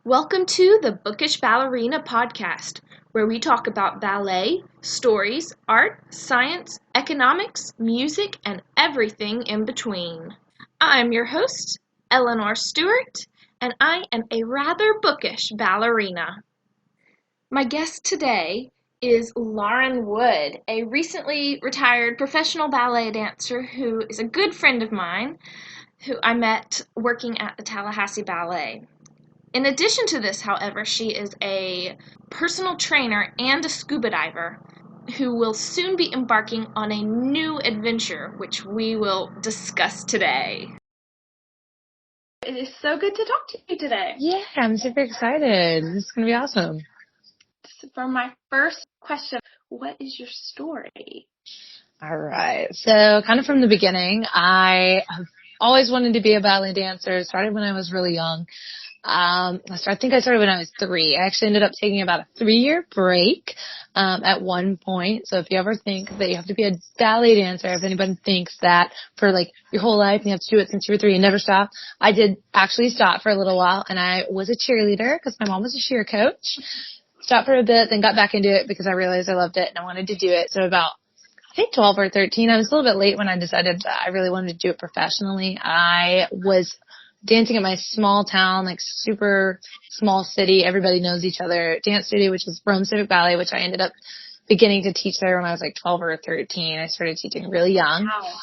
Welcome to the Bookish Ballerina Podcast, where we talk about ballet, stories, art, science, economics, music, and everything in between. I'm your host, Eleanor Stewart, and I am a rather bookish ballerina. My guest today is Lauren Wood, a recently retired professional ballet dancer who is a good friend of mine, who I met working at the Tallahassee Ballet. In addition to this, however, she is a personal trainer and a scuba diver who will soon be embarking on a new adventure, which we will discuss today. It is so good to talk to you today. Yeah, I'm super excited. This is going to be awesome. For my first question, what is your story? All right. So kind of from the beginning, I have always wanted to be a ballet dancer. It started when I was really young. I think I started when I was 3. I actually ended up taking about a 3-year break at one point. So if you ever think that you have to be a ballet dancer, if anybody thinks that for like your whole life and you have to do it since you were 3 and never stop, I did actually stop for a little while, and I was a cheerleader because my mom was a cheer coach. Stopped for a bit, then got back into it because I realized I loved it and I wanted to do it. So about, I think 12 or 13, I was a little bit late when I decided that I really wanted to do it professionally. I was dancing at my small town, like super small city. Everybody knows each other. Dance studio, which was Rome Civic Ballet, which I ended up beginning to teach there when I was like 12 or 13. I started teaching really young. Wow.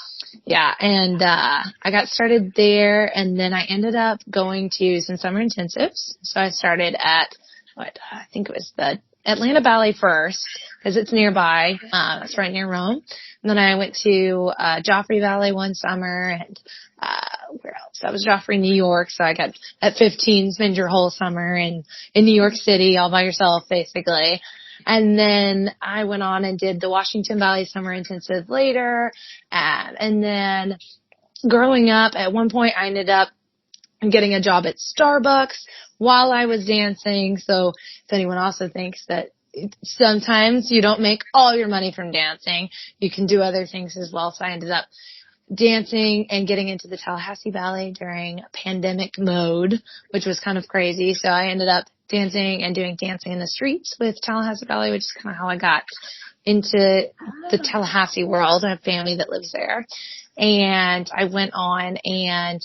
Yeah, and I got started there, and then I ended up going to some summer intensives. So I started at I think it was the Atlanta Ballet first, because it's nearby. It's right near Rome. And then I went to Joffrey Ballet one summer, and where else? That was Joffrey, New York. So I got at 15 spend your whole summer in New York City all by yourself, basically. And then I went on and did the Washington Ballet Summer Intensive later. And then growing up, at one point I ended up getting a job at Starbucks while I was dancing. So if anyone also thinks that sometimes you don't make all your money from dancing, you can do other things as well. So I ended up dancing and getting into the Tallahassee Ballet during pandemic mode, which was kind of crazy. So I ended up dancing and doing dancing in the streets with Tallahassee Ballet, which is kind of how I got into the Tallahassee world. I have family that lives there. And I went on and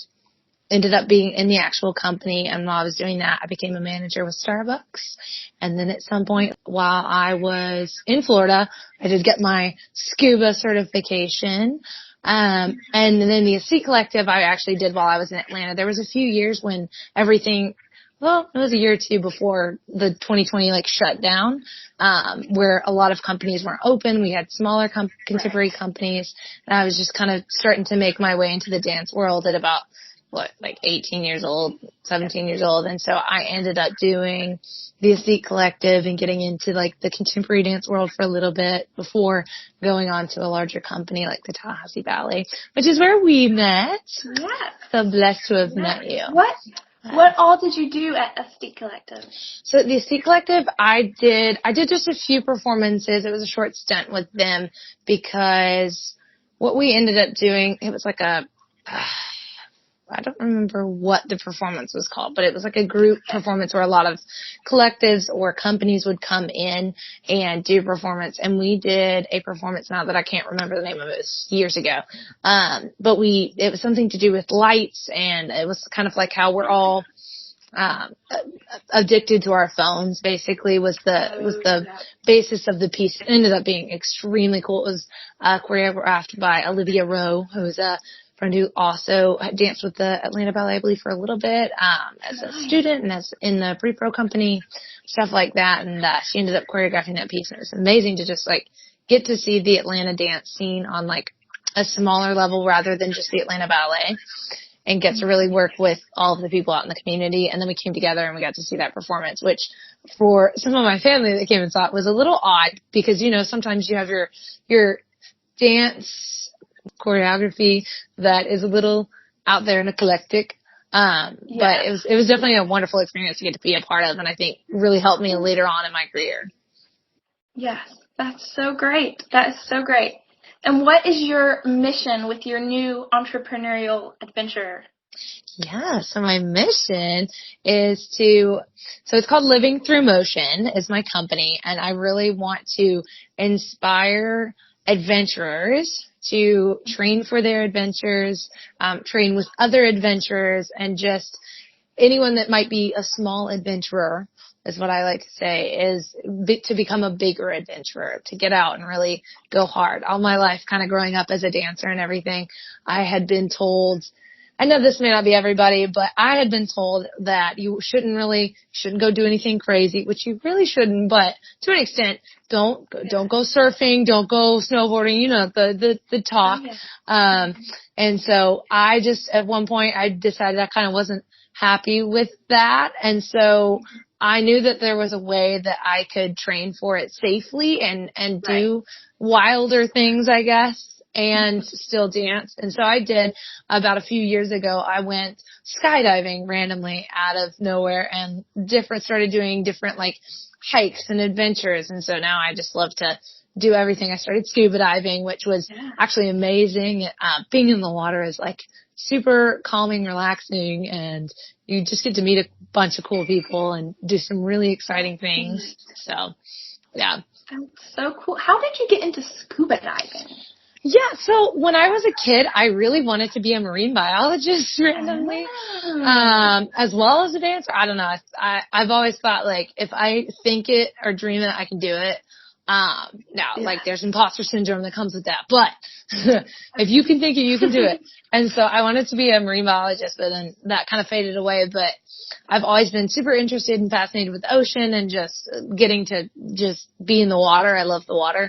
ended up being in the actual company, and while I was doing that, I became a manager with Starbucks. And then at some point while I was in Florida, I did get my scuba certification. And then the Sea Collective I actually did while I was in Atlanta. There was a few years when it was a year or two before the 2020 shut down, where a lot of companies weren't open. We had smaller contemporary companies, and I was just kind of starting to make my way into the dance world at about 18 years old, 17 years old. And so I ended up doing the Sea Collective and getting into the contemporary dance world for a little bit before going on to a larger company like the Tallahassee Ballet, which is where we met. Yes. So blessed to have met you. What all did you do at a Sea Collective? So the Sea Collective, I did just a few performances. It was a short stint with them because what we ended up doing, it was I don't remember what the performance was called, but it was like a group performance where a lot of collectives or companies would come in and do performance. And we did a performance, now that I can't remember the name of it, was years ago. But it was something to do with lights, and it was kind of like how we're all addicted to our phones, basically, was the basis of the piece. It ended up being extremely cool. It was choreographed by Olivia Rowe, who was a friend who also danced with the Atlanta Ballet, I believe, for a little bit as a student and as in the pre-pro company, stuff like that. And she ended up choreographing that piece. And it was amazing to just get to see the Atlanta dance scene on a smaller level rather than just the Atlanta Ballet, and get to really work with all of the people out in the community. And then we came together and we got to see that performance, which for some of my family that came and saw it was a little odd because, sometimes you have your dance choreography that is a little out there and eclectic. But it was definitely a wonderful experience to get to be a part of, and I think really helped me later on in my career. Yes, that's so great. That is so great. And what is your mission with your new entrepreneurial adventure? Yeah, so my mission is so it's called Living Through Motion is my company, and I really want to inspire adventurers to train for their adventures, train with other adventurers, and just anyone that might be a small adventurer is what I like to say is to become a bigger adventurer, to get out and really go hard. All my life, kind of growing up as a dancer and everything, I had been told, I know this may not be everybody, but I had been told that you shouldn't go do anything crazy, which you really shouldn't, but to an extent, don't go surfing, don't go snowboarding, the talk. And so I just, at one point, I decided I kind of wasn't happy with that. And so I knew that there was a way that I could train for it safely and do wilder things, I guess, and still dance. And so I did. About a few years ago, I went skydiving randomly out of nowhere and started doing different like hikes and adventures. And so now I just love to do everything. I started scuba diving, which was actually amazing. Being in the water is like super calming, relaxing, and you just get to meet a bunch of cool people and do some really exciting things. So, yeah. That's so cool. How did you get into scuba diving? Yeah, so when I was a kid, I really wanted to be a marine biologist randomly, as well as a dancer. I don't know. I've always thought, like, if I think it or dream it, I can do it. Like, there's imposter syndrome that comes with that. But if you can think it, you can do it. And so I wanted to be a marine biologist, but then that kind of faded away. But I've always been super interested and fascinated with the ocean and just getting to just be in the water. I love the water.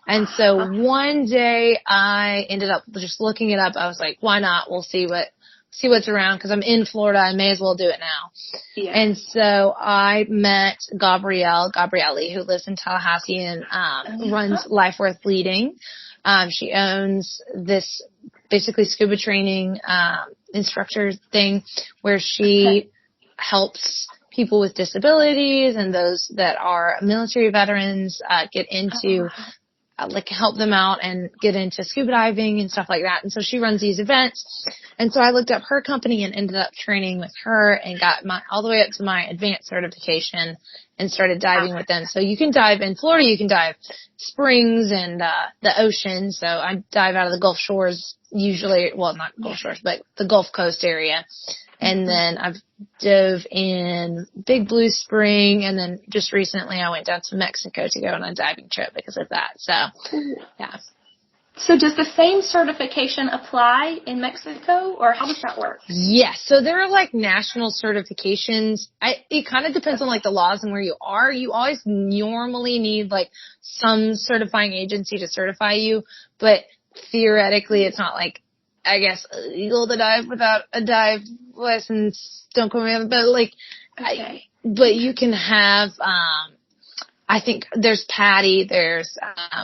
And so one day I ended up just looking it up. I was like, why not? We'll see what's around, because I'm in Florida. I may as well do it now. Yeah. And so I met Gabrielle, who lives in Tallahassee and runs Life Worth Leading. She owns this basically scuba training instructor thing where she helps people with disabilities and those that are military veterans get into help them out and get into scuba diving and stuff like that. And so she runs these events. And so I looked up her company and ended up training with her and got all the way up to my advanced certification and started diving with them. So you can dive in Florida, you can dive springs and the ocean. So I dive out of the Gulf Shores usually, well, not Gulf Shores, but the Gulf Coast area. And then I've dove in Big Blue Spring, and then just recently I went down to Mexico to go on a diving trip because of that. So, yeah. So does the same certification apply in Mexico, or how does that work? Yes. So there are like national certifications. It kind of depends on like the laws and where you are. You always normally need like some certifying agency to certify you, but theoretically it's not like, I guess, illegal to dive without a dive license. Don't quote me on it, but like, but you can have, I think there's PADI, there's,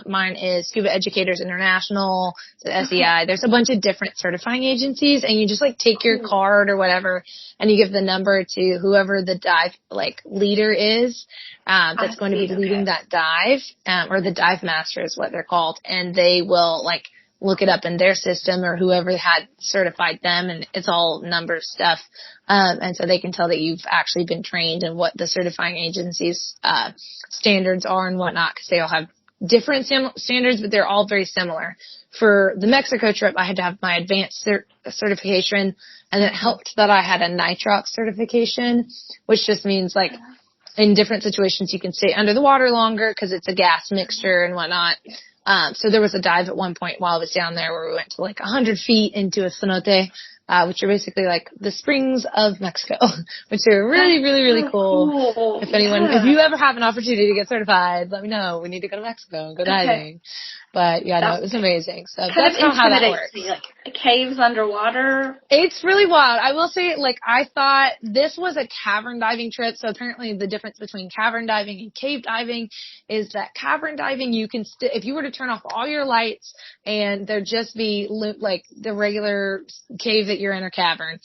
mine is Scuba Educators International, so SEI. There's a bunch of different certifying agencies, and you just like take your card or whatever, and you give the number to whoever the dive like leader is, that's going to be leading that dive, or the dive master is what they're called, and they will like look it up in their system or whoever had certified them, and it's all number stuff. And so they can tell that you've actually been trained and what the certifying agency's standards are and whatnot, because they all have different standards, but they're all very similar. For the Mexico trip, I had to have my advanced certification, and it helped that I had a nitrox certification, which just means like in different situations you can stay under the water longer because it's a gas mixture and whatnot. So there was a dive at one point while I was down there where we went to like 100 feet into a cenote, which are basically like the springs of Mexico, which are really, really, really cool. If you ever have an opportunity to get certified, let me know. We need to go to Mexico and go diving. But yeah, no, it was amazing. So that's kind of how that works. Like caves underwater. It's really wild. I will say, like, I thought this was a cavern diving trip. So apparently the difference between cavern diving and cave diving is that cavern diving, you can if you were to turn off all your lights and there just be like the regular cave that you're in or cavern,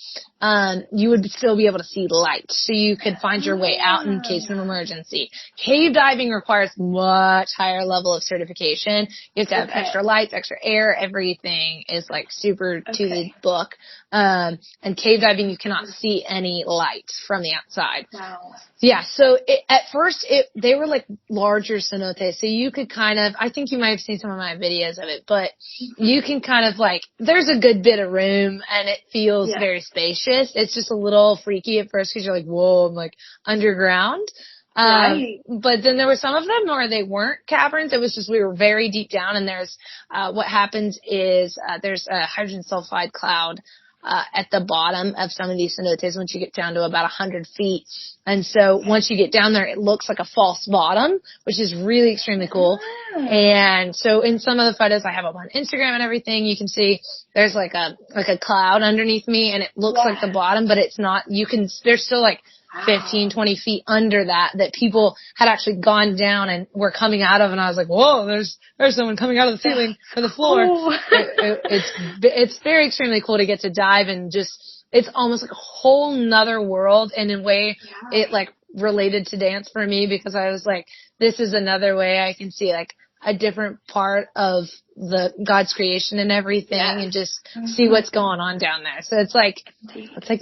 you would still be able to see light. So you could find your way out in case of emergency. Cave diving requires much higher level of certification. You have to have extra lights, extra air. Everything is like super to the book. And cave diving, you cannot see any light from the outside. Wow. Yeah, so at first they were like larger cenotes, so you could kind of, I think you might have seen some of my videos of it, but you can kind of like, there's a good bit of room and it feels very spacious. It's just a little freaky at first because you're like, whoa, I'm like underground. Right. But then there were some of them where they weren't caverns. It was just, we were very deep down, and there's, what happens is, there's a hydrogen sulfide cloud, at the bottom of some of these cenotes once you get down to about 100 feet. And so once you get down there, it looks like a false bottom, which is really extremely cool. And so in some of the photos I have up on Instagram and everything, you can see there's like a cloud underneath me, and it looks like the bottom, but it's not. There's still like 15, 20 feet under that people had actually gone down and were coming out of, and I was like, whoa, there's someone coming out of the ceiling or the floor. It's very extremely cool to get to dive, and just, it's almost like a whole nother world, and in a way it like related to dance for me, because I was like, this is another way I can see like a different part of God's creation and everything, and just see what's going on down there. So it's like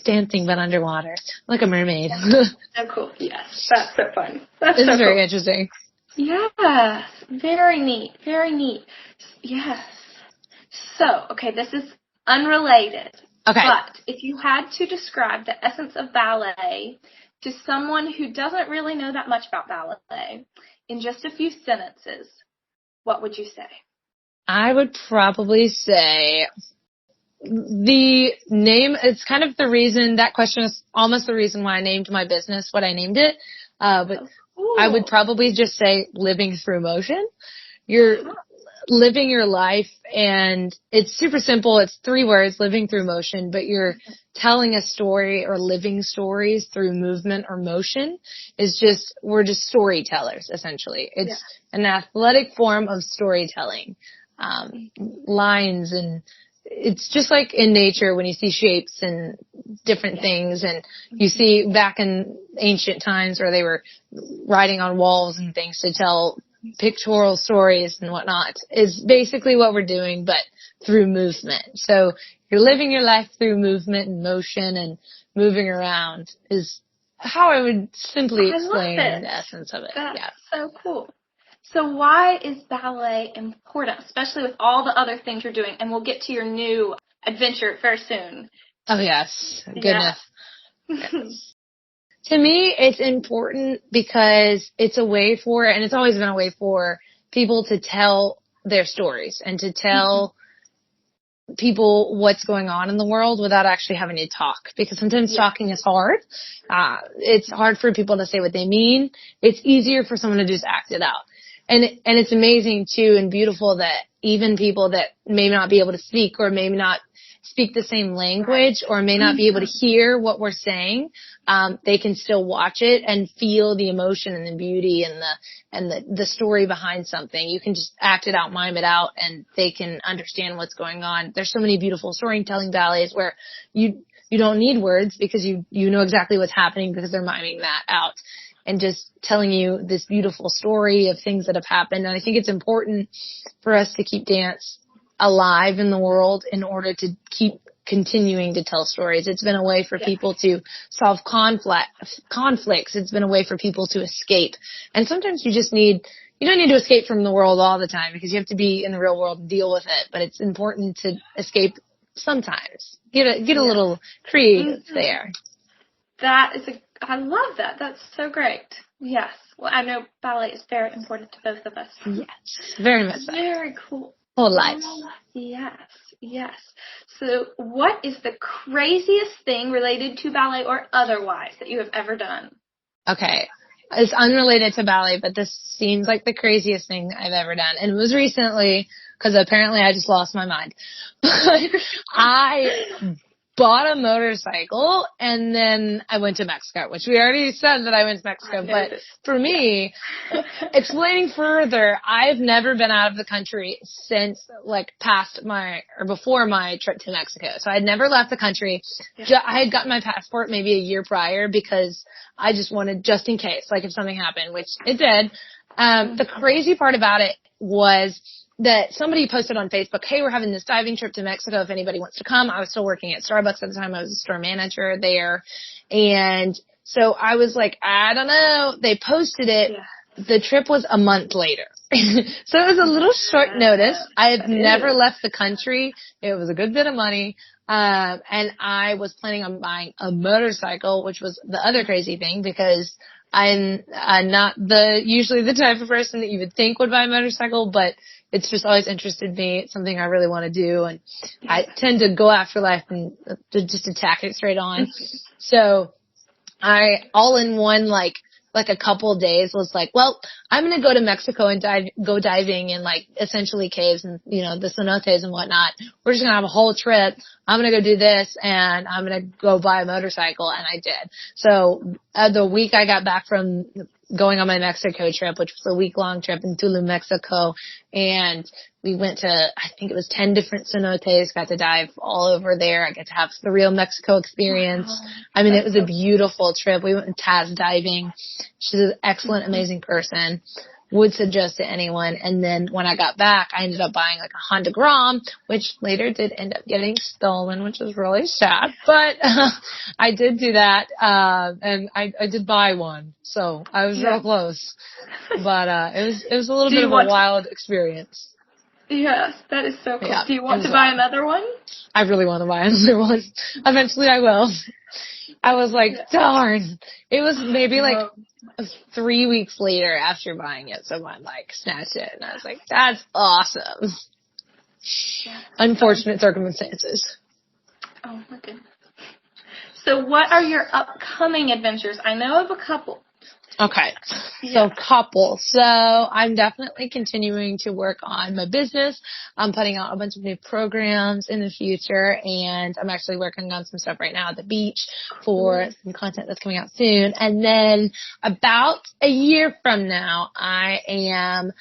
dancing but underwater, like a mermaid. So cool. Yes, that's so fun. That's this so is very cool. interesting. Yes, very neat. Very neat. Yes. So, okay, this is unrelated. Okay. But if you had to describe the essence of ballet to someone who doesn't really know that much about ballet in just a few sentences, what would you say? I would probably say the name, it's kind of the reason, that question is almost the reason why I named my business what I named it. But I would probably just say living through motion. You're living your life, and it's super simple. It's 3 words, living through motion, but you're telling a story or living stories through movement or motion. We're just storytellers, essentially. It's an athletic form of storytelling. Lines, and it's just like in nature when you see shapes and different things, and you see back in ancient times where they were writing on walls and things to tell pictorial stories and whatnot, is basically what we're doing, but through movement. So you're living your life through movement and motion, and moving around is how I would simply explain the essence of it. That's so cool. So why is ballet important, especially with all the other things you're doing? And we'll get to your new adventure very soon. Oh, yes. Goodness. Yes. To me, it's important because it's a way for, and it's always been a way for, people to tell their stories and to tell people what's going on in the world without actually having to talk, because sometimes talking is hard. It's hard for people to say what they mean. It's easier for someone to just act it out. And it's amazing too and beautiful that even people that may not be able to speak, or maybe not speak the same language, or may not be able to hear what we're saying, they can still watch it and feel the emotion and the beauty and the story behind something. You can just act it out, mime it out, and they can understand what's going on. There's so many beautiful storytelling ballets where you don't need words, because you know exactly what's happening because they're miming that out and just telling you this beautiful story of things that have happened. And I think it's important for us to keep dance alive in the world in order to keep continuing to tell stories. It's been a way for people to solve conflicts. It's been a way for people to escape. And sometimes you don't need to escape from the world all the time, because you have to be in the real world and deal with it. But it's important to escape sometimes. Get a little creative there. I love that. That's so great. Yes. Well, I know ballet is very important to both of us. Yes. Very much so. Very cool. Whole life. Yes. Yes. So what is the craziest thing related to ballet or otherwise that you have ever done? Okay. It's unrelated to ballet, but this seems like the craziest thing I've ever done. And it was recently, because apparently I just lost my mind. But I bought a motorcycle, and then I went to Mexico, which we already said that I went to Mexico. But for me, explaining further, I've never been out of the country since before my trip to Mexico. So I'd never left the country. I had gotten my passport maybe a year prior, because I just wanted, just in case, like if something happened, which it did. The crazy part about it was that somebody posted on Facebook, hey, we're having this diving trip to Mexico if anybody wants to come. I was still working at Starbucks at the time. I was a store manager there. And so I was like, I don't know. They posted it. Yeah. The trip was a month later. So it was a little short notice. I had never left the country. It was a good bit of money. And I was planning on buying a motorcycle, which was the other crazy thing because I'm not usually the type of person that you would think would buy a motorcycle, but it's just always interested me. It's something I really want to do, and I tend to go after life and just attack it straight on. So I, all in one, like a couple of days was like, well, I'm going to go to Mexico and go diving in like essentially caves and, you know, the cenotes and whatnot. We're just going to have a whole trip. I'm going to go do this and I'm going to go buy a motorcycle. And I did. So the week I got back from going on my Mexico trip, which was a week-long trip in Tulum, Mexico, and we went to, I think it was 10 different cenotes, got to dive all over there. I got to have the real Mexico experience. Wow. I mean, it was a beautiful trip. We went Taz diving. She's an excellent, amazing person. Would suggest to anyone. And then when I got back, I ended up buying like a Honda Grom, which later did end up getting stolen, which was really sad. But I did do that, and I did buy one, so I was real close. But it was a little bit of a wild experience. Yes, that is so cool. Yeah, do you want to buy another one? I really want to buy another one. Eventually, I will. I was like, darn. It was maybe like 3 weeks later after buying it, someone like snatched it, and I was like, that's awesome. Unfortunate circumstances. Oh my goodness. So what are your upcoming adventures? I know of a couple. Okay. So couple. So I'm definitely continuing to work on my business. I'm putting out a bunch of new programs in the future, and I'm actually working on some stuff right now at the beach for some content that's coming out soon. And then about a year from now, I am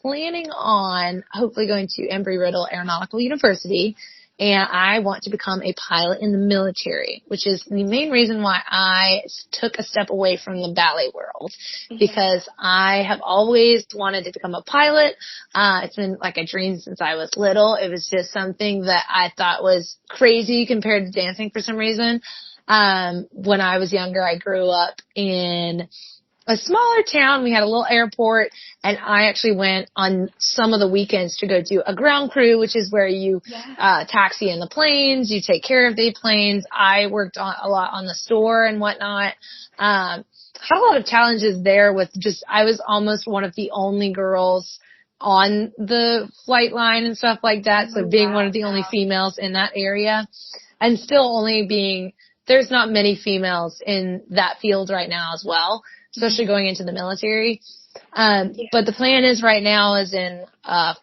planning on hopefully going to Embry-Riddle Aeronautical University. And I want to become a pilot in the military, which is the main reason why I took a step away from the ballet world, because I have always wanted to become a pilot. It's been like a dream since I was little. It was just something that I thought was crazy compared to dancing for some reason. When I was younger, I grew up in a smaller town. We had a little airport, and I actually went on some of the weekends to go do a ground crew, which is where you taxi in the planes, you take care of the planes. I worked on a lot on the store and whatnot. Had a lot of challenges there with just, I was almost one of the only girls on the flight line and stuff like that. So being one of the only females in that area, and still only being, there's not many females in that field right now as well, especially going into the military. But the plan is right now is in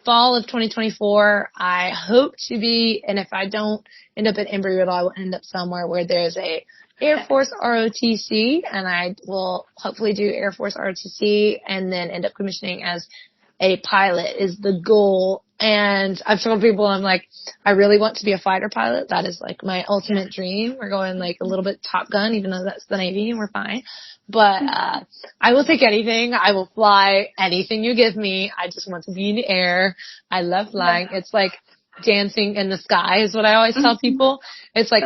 fall of 2024. I hope to be, and if I don't end up at Embry-Riddle, I will end up somewhere where there's a Air Force ROTC, and I will hopefully do Air Force ROTC and then end up commissioning as a pilot is the goal. And I've told people, I'm like, I really want to be a fighter pilot. That is like my ultimate dream. We're going like a little bit Top Gun, even though that's the Navy and we're fine. But, I will take anything. I will fly anything you give me. I just want to be in the air. I love flying. It's like dancing in the sky is what I always tell people. It's like,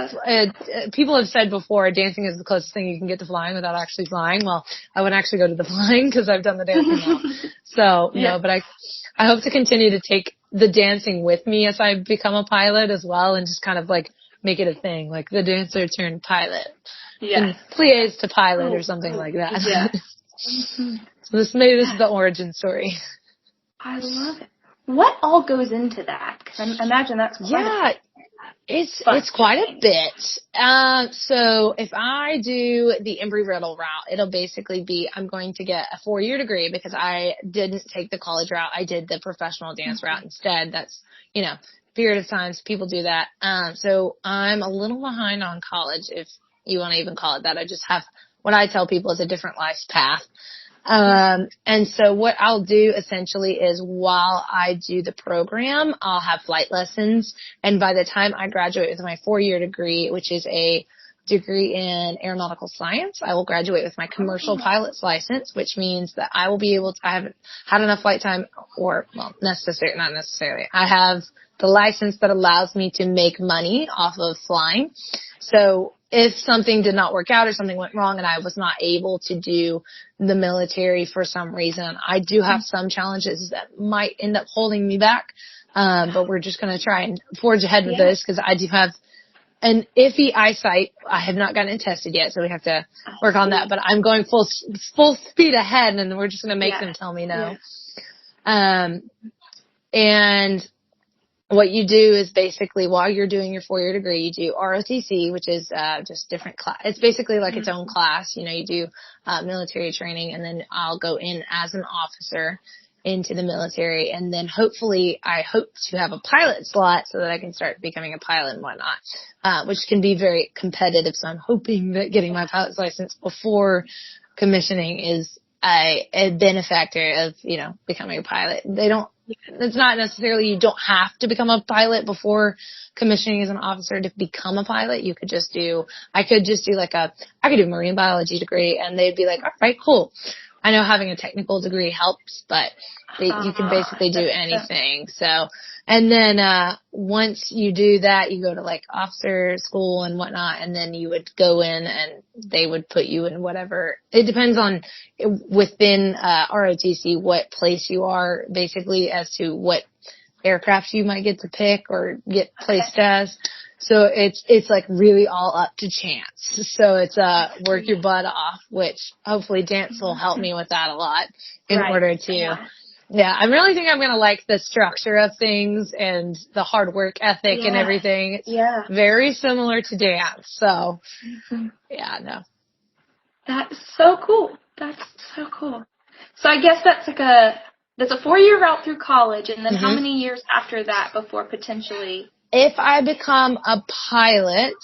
people have said before, dancing is the closest thing you can get to flying without actually flying. Well, I wouldn't actually go to the flying because I've done the dancing now. So, no, but I hope to continue to take the dancing with me as I become a pilot as well, and just kind of like make it a thing, like the dancer turned pilot. And Pliés to pilot or something like that. So maybe this is the origin story. I love it. What all goes into that? Because I imagine that's quite it's quite a bit. So if I do the Embry-Riddle route, it'll basically be, I'm going to get a 4-year degree because I didn't take the college route. I did the professional dance route instead. That's, you know, period of times people do that. So I'm a little behind on college, if you want to even call it that. I just have what I tell people is a different life's path. And so what I'll do essentially is while I do the program, I'll have flight lessons. And by the time I graduate with my 4-year degree, which is a degree in aeronautical science. I will graduate with my commercial pilot's license, which means that I will be able to, I haven't had enough flight time or, well, not necessarily. I have the license that allows me to make money off of flying. So if something did not work out or something went wrong and I was not able to do the military for some reason, I do have some challenges that might end up holding me back. But we're just going to try and forge ahead with this because I do have an iffy eyesight. I have not gotten it tested yet, so we have to work on that. But I'm going full speed ahead, and we're just going to make them tell me no. And what you do is basically while you're doing your 4-year degree, you do ROTC, which is just different class. It's basically like its own class. You know, you do military training, and then I'll go in as an officer into the military, and then hopefully I hope to have a pilot slot so that I can start becoming a pilot and whatnot, which can be very competitive. So I'm hoping that getting my pilot's license before commissioning is a benefactor of, you know, becoming a pilot. It's not necessarily you don't have to become a pilot before commissioning as an officer to become a pilot. You could just do, I could do a marine biology degree, and they'd be like, all right, cool. I know having a technical degree helps, but you can basically do anything. So, and then, once you do that, you go to like officer school and whatnot, and then you would go in and they would put you in whatever. It depends on within, ROTC what place you are basically as to what aircraft you might get to pick or get placed as. So it's like really all up to chance. So it's work your butt off, which hopefully dance will help me with that a lot in order to, I really think I'm going to like the structure of things and the hard work ethic and everything. It's very similar to dance. So That's so cool. So I guess that's like that's a 4-year route through college, and then how many years after that before potentially? If I become a pilot,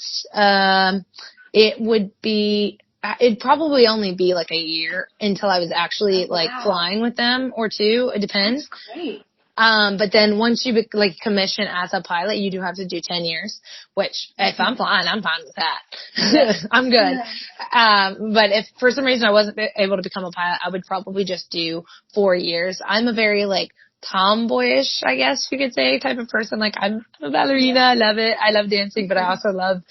it'd probably only be like a year until I was actually like flying with them, or 2. It depends. That's great. But then once you commission as a pilot, you do have to do 10 years, which if I'm flying, I'm fine with that. I'm good. But if for some reason I wasn't able to become a pilot, I would probably just do 4 years. I'm a very like tomboyish, I guess you could say, type of person. Like I'm a ballerina. I love it. I love dancing, but I also love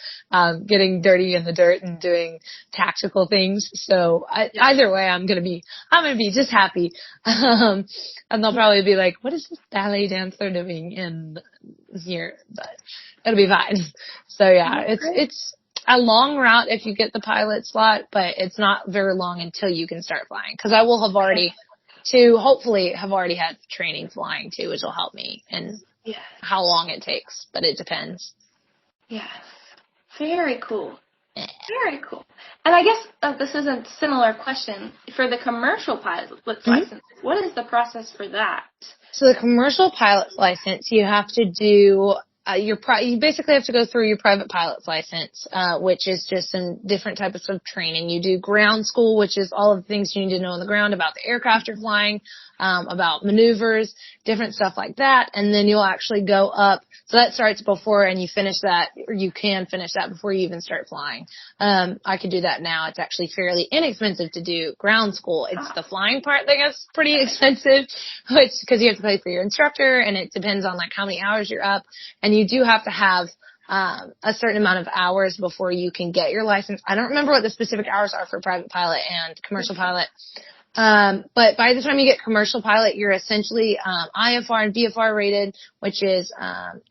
getting dirty in the dirt and doing tactical things. So either way, I'm gonna be just happy. And they'll probably be like, "What is this ballet dancer doing in here?" But it'll be fine. So it's a long route if you get the pilot slot, but it's not very long until you can start flying. Because I will have hopefully have already had training flying too, which will help me and how long it takes, but it depends. Yes. Very cool. Very cool. And I guess this is a similar question for the commercial pilot's license. What is the process for that? So the commercial pilot's license, you have to do you basically have to go through your private pilot's license, which is just some different types of training. You do ground school, which is all of the things you need to know on the ground about the aircraft you're flying, about maneuvers, different stuff like that. And then you'll actually go up. So that starts before, and you finish that, or you can finish that before you even start flying. I can do that now. It's actually fairly inexpensive to do ground school. It's the flying part that gets pretty expensive, because you have to pay for your instructor, and it depends on like how many hours you're up. And you do have to have a certain amount of hours before you can get your license. I don't remember what the specific hours are for private pilot and commercial pilot. But by the time you get commercial pilot, you're essentially IFR and VFR rated, which is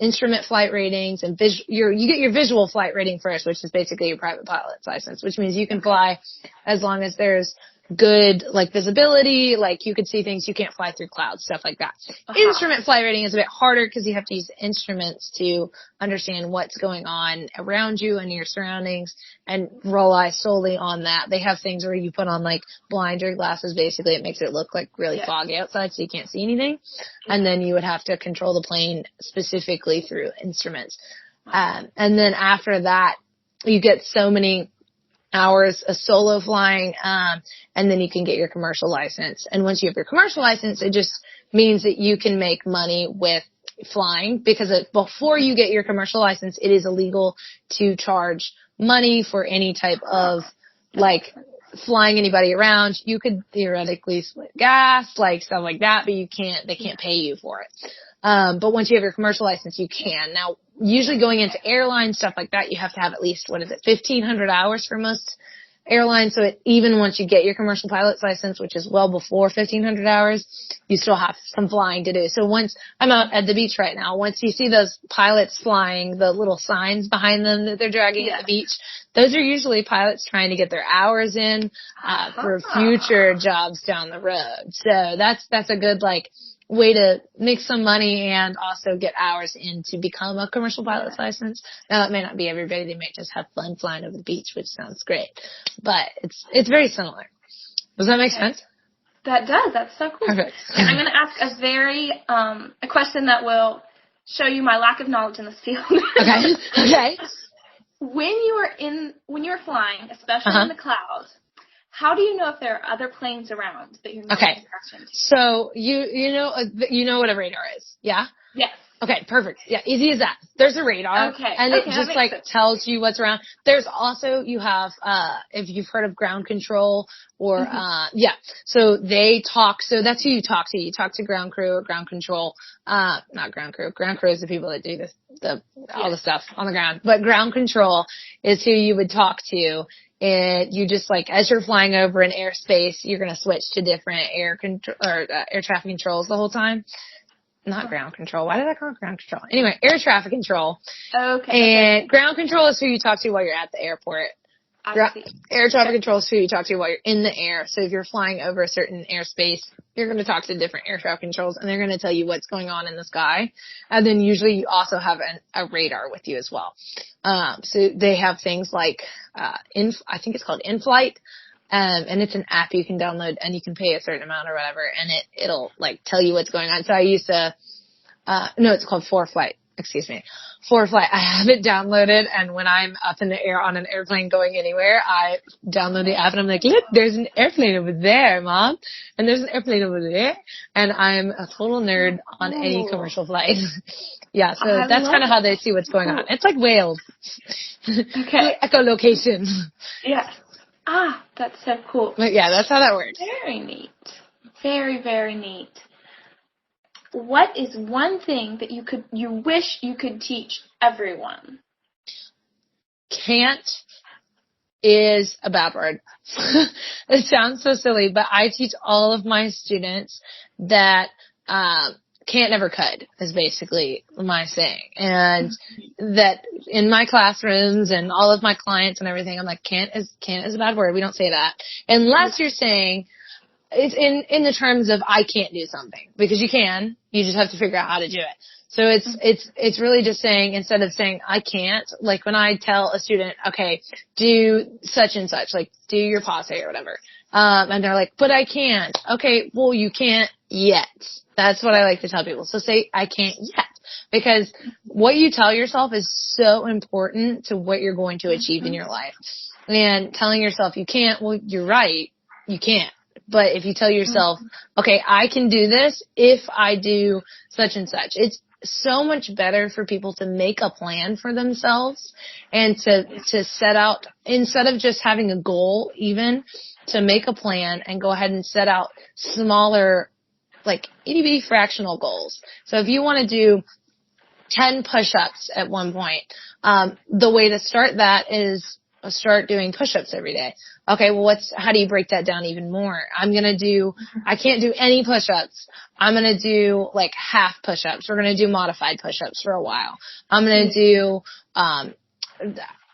instrument flight ratings, and you get your visual flight rating first, which is basically your private pilot's license, which means you can fly as long as there's good like visibility, like you could see things, you can't fly through clouds, stuff like that. Instrument flight rating is a bit harder because you have to use instruments to understand what's going on around you and your surroundings and rely solely on that. They have things where you put on like blinder glasses, basically it makes it look like really foggy outside so you can't see anything. And then you would have to control the plane specifically through instruments. And then after that, you get so many hours of solo flying, and then you can get your commercial license. And once you have your commercial license, it just means that you can make money with flying, because before you get your commercial license, it is illegal to charge money for any type of like flying anybody around. You could theoretically split gas, like stuff like that, but they can't pay you for it. But once you have your commercial license, you can. Now, usually going into airline stuff like that, you have to have at least, 1,500 hours for most airlines. So even once you get your commercial pilot's license, which is well before 1,500 hours, you still have some flying to do. So once I'm out at the beach right now, once you see those pilots flying, the little signs behind them that they're dragging at the beach, those are usually pilots trying to get their hours in, for future jobs down the road. So that's a good, way to make some money and also get hours in to become a commercial pilot's license. Now, that may not be everybody. They might just have fun flying over the beach, which sounds great. But it's very similar. Does that make sense? That does. That's so cool. Perfect. And I'm going to ask a question that will show you my lack of knowledge in this field. Okay. When you're flying, especially in the clouds, how do you know if there are other planes around that you're not paying attention to? So you know what a radar is, yeah? Yes. Okay, perfect. Yeah, easy as that. There's a radar, and it just tells you what's around. There's also, you have, if you've heard of ground control or, so they talk, so that's who you talk to. You talk to ground crew or ground control, not ground crew. Ground crew is the people that do all the stuff on the ground, but ground control is who you would talk to. And you just as you're flying over an airspace, you're going to switch to different air traffic controls the whole time. Not ground control. Why did I call it ground control? Anyway, air traffic control. Okay. And ground control is who you talk to while you're at the airport. Air traffic control is who you talk to while you're in the air. So if you're flying over a certain airspace, you're going to talk to different air traffic controls, and they're going to tell you what's going on in the sky. And then usually you also have a radar with you as well. So they have things like, I think it's called In-Flight. And it's an app you can download, and you can pay a certain amount or whatever, and it'll tell you what's going on. So I used to, no, it's called ForeFlight. Excuse me. ForeFlight. I have it downloaded, and when I'm up in the air on an airplane going anywhere, I download the app and I'm like, look, there's an airplane over there, Mom. And there's an airplane over there. And I'm a total nerd on any commercial flight. Yeah, so that's kind of how they see what's going on. It's like whales. Okay. Echolocation. Yes. That's so cool. But yeah, that's how that works. Very neat. Very, very neat. What is one thing that you wish you could teach everyone? Can't is a bad word. It sounds so silly, but I teach all of my students that can't never could is basically my saying. And that in my classrooms and all of my clients and everything, I'm like, can't is a bad word. We don't say that. Unless you're saying it's in the terms of I can't do something, because you can, you just have to figure out how to do it. So it's really just saying, instead of saying I can't, like when I tell a student, okay, do such and such, like do your passe or whatever. And they're like, but I can't. Okay, well you can't yet. That's what I like to tell people. So say I can't yet, because what you tell yourself is so important to what you're going to achieve in your life. And telling yourself you can't, well, you're right, you can't. But if you tell yourself, okay, I can do this if I do such and such, it's so much better for people to make a plan for themselves and to set out, instead of just having a goal, even to make a plan and go ahead and set out smaller, like itty bitty fractional goals. So if you want to do 10 push-ups at one point, the way to start that is start doing push-ups every day. Okay, well how do you break that down even more? I can't do any push-ups. I'm going to do like half push-ups. We're going to do modified push-ups for a while. I'm going to do,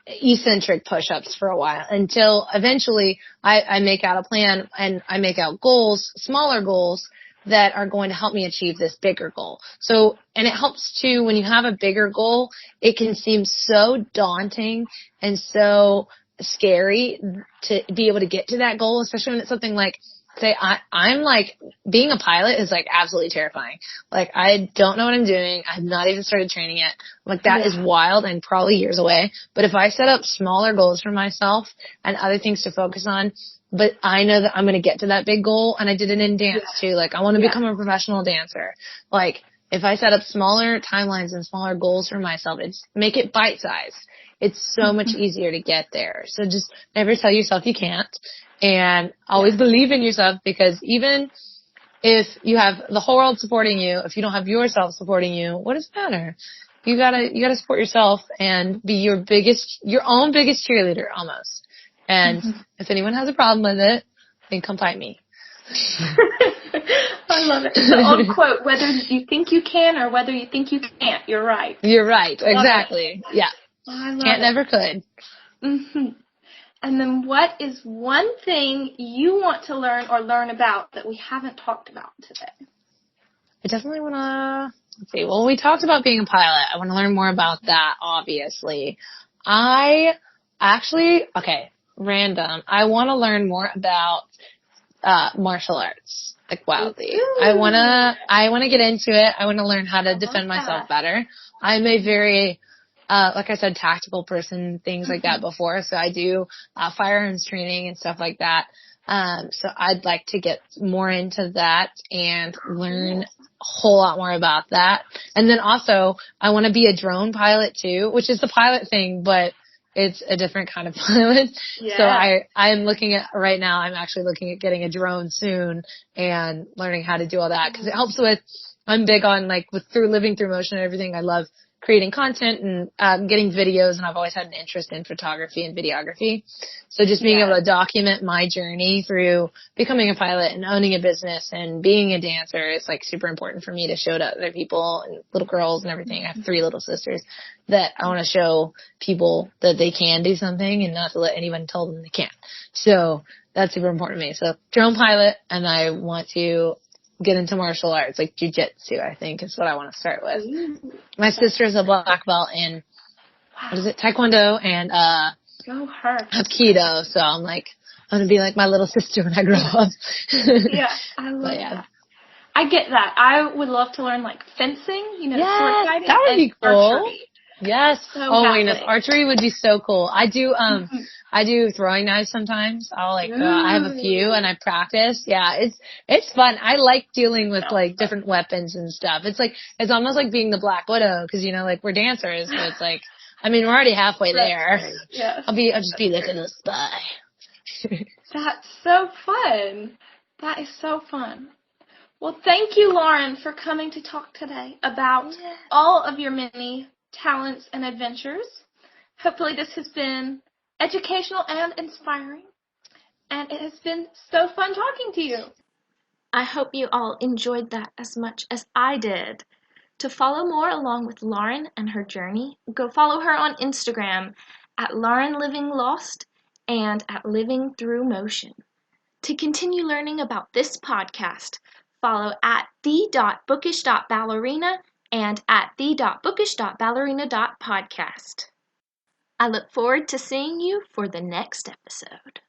eccentric push-ups for a while until eventually I make out a plan and I make out goals, smaller goals that are going to help me achieve this bigger goal. So, and it helps too, when you have a bigger goal, it can seem so daunting and so scary to be able to get to that goal, especially when it's something like, say, I'm like, being a pilot is like absolutely terrifying. Like, I don't know what I'm doing. I've not even started training yet. Like, that is wild and probably years away. But if I set up smaller goals for myself and other things to focus on, but I know that I'm going to get to that big goal, and I did it in dance too. Like, I want to become a professional dancer. Like, if I set up smaller timelines and smaller goals for myself, it's make it bite-sized. It's so much easier to get there. So just never tell yourself you can't, and always believe in yourself, because even if you have the whole world supporting you, if you don't have yourself supporting you, what does it matter? You gotta support yourself and be your own biggest cheerleader almost. And if anyone has a problem with it, then come fight me. I love it. The old quote, whether you think you can or whether you think you can't, you're right. You're right. Exactly. Yeah. I love Can't, it. never could. And then what is one thing you want to learn about that we haven't talked about today? I definitely want to, let's see, well, we talked about being a pilot. I want to learn more about that, obviously. Random. I want to learn more about martial arts, like wildly. I want to get into it. I want to learn how to defend myself better. I'm a very, like I said, tactical person, things like that before. So I do firearms training and stuff like that. So I'd like to get more into that and learn a whole lot more about that. And then also I want to be a drone pilot too, which is the pilot thing, but it's a different kind of pilot. Yeah. So I'm looking at, right now, I'm actually looking at getting a drone soon and learning how to do all that, because it helps with, I'm big on through living through motion and everything. I love creating content and getting videos, and I've always had an interest in photography and videography. So just being able to document my journey through becoming a pilot and owning a business and being a dancer is super important for me to show to other people and little girls and everything. I have 3 little sisters that I want to show people that they can do something and not to let anyone tell them they can't. So that's super important to me. So drone pilot, and I want to get into martial arts, like jiu-jitsu, I think is what I want to start with. My sister's a black belt in, Taekwondo and Hapkido, so I'm going to be like my little sister when I grow up. Yeah, I love that. I get that. I would love to learn fencing, sword fighting, that would be cool. archery. Yes. Archery would be so cool. I do, I do throwing knives sometimes. I have a few and I practice. Yeah, it's fun. I like dealing with different weapons and stuff. It's almost like being the Black Widow, because we're dancers, so it's we're already halfway there. Yes. I'll just be like a little spy. That's so fun. That is so fun. Well, thank you, Lauren, for coming to talk today about all of your many talents and adventures. Hopefully this has been educational and inspiring, and it has been so fun talking to you. I hope you all enjoyed that as much as I did. To follow more along with Lauren and her journey, go follow her on Instagram at Lauren Living Lost and at Living Through Motion. To continue learning about this podcast, follow at the.bookish.ballerina and at the.bookish.ballerina.podcast. I look forward to seeing you for the next episode.